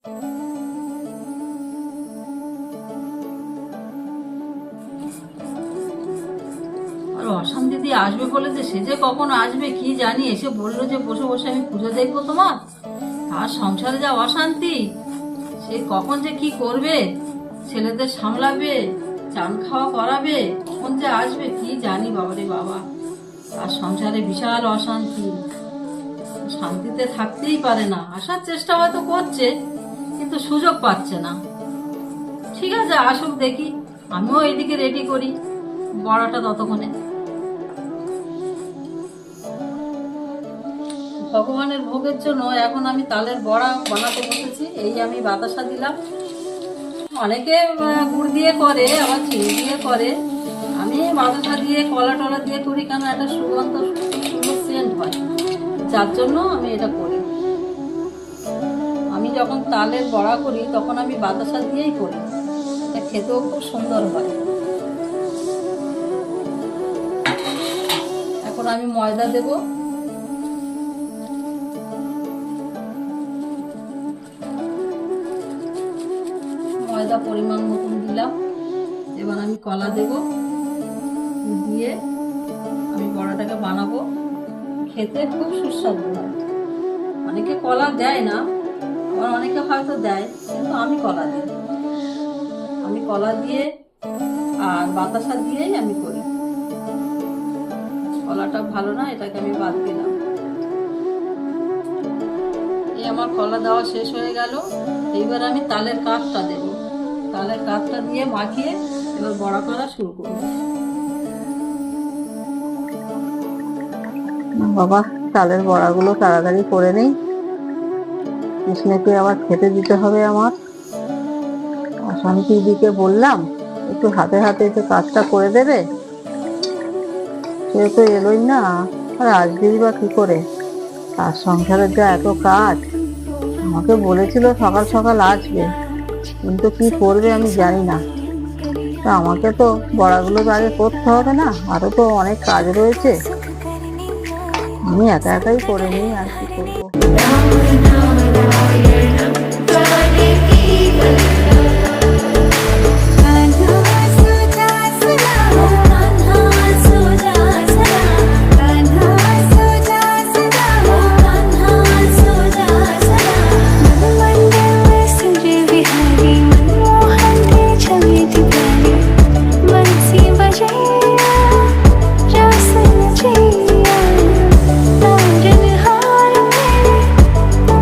আর ocean দিদি আসবে বলেছে, সে যে কখন আসবে কি জানি। এসে বললো যে বসে বসে আমি পুজো দেখবো তোমার। আর সংসারে যা অশান্তি, সে কখন যে কি করবে, ছেলেদের সামলাবে, চান খাওয়া করাবে, কখন যে আসবে কি জানি। বাবারে বাবা, আর সংসারে বিশাল অশান্তি, শান্তিতে থাকতেই পারে না। আসার চেষ্টা হয়তো করছে কিন্তু সুযোগ পাচ্ছে না। ঠিক আছে, আসুক দেখি, আমিও এইদিকে রেডি করি বড়াটা ততক্ষণে। ভগবানের ভোগের জন্য এখন আমি তালের বড়া বানাতে বসেছি। এই আমি বাতাসা দিলাম। অনেকে গুড় দিয়ে করে, আবার চিনি দিয়ে করে। আমি বাতাসা দিয়ে কলা টলা দিয়ে করি, কেন একটা সুগন্ধ সুন্দর সেন্ট হয়, যার জন্য আমি এটা করি। আমি যখন তালের বড়া করি তখন আমি বাতাসা দিয়েই করি, এটা খেতেও খুব সুন্দর হয়। এখন আমি ময়দা দেব। ময়দা পরিমাণ মতন দিলাম। এবার আমি কলা দেব, দিয়ে আমি বড়াটাকে বানাবো। খেতে খুব সুস্বাদু হয়। অনেকে কলা দেয় না, আবার অনেকে হয়তো দেয়, কিন্তু আমি কলা দিই। আমি কলা দিয়ে আর বাতাসা দিয়েই আমি করি। কলাটা ভালো না, এটাকে আমি বাদ দিলাম। এই আমার কলা দেওয়া শেষ হয়ে গেল। এইবার আমি তালের কাঠটা দেব। তালের কাঠটা দিয়ে মাখিয়ে এবার বড়া করা শুরু করব। বাবা, তালের বড়াগুলো তাড়াতাড়ি করে নেই, কৃষ্ণকে আবার খেতে দিতে হবে আমার। অশান্তির দিকে বললাম একটু হাতে হাতে একটু কাজটা করে দেবে, সে তো এলোই না। আর আসবেই বা কি করে? তার সংসারের যা এত কাজ, আমাকে বলেছিল সকাল সকাল আসবে, কিন্তু কি করবে আমি জানি না। তা আমাকে তো বড়াগুলো তো আগে করতে হবে না, আরো তো অনেক কাজ রয়েছে। আমি একা একাই করে নিই, আর কি করবো।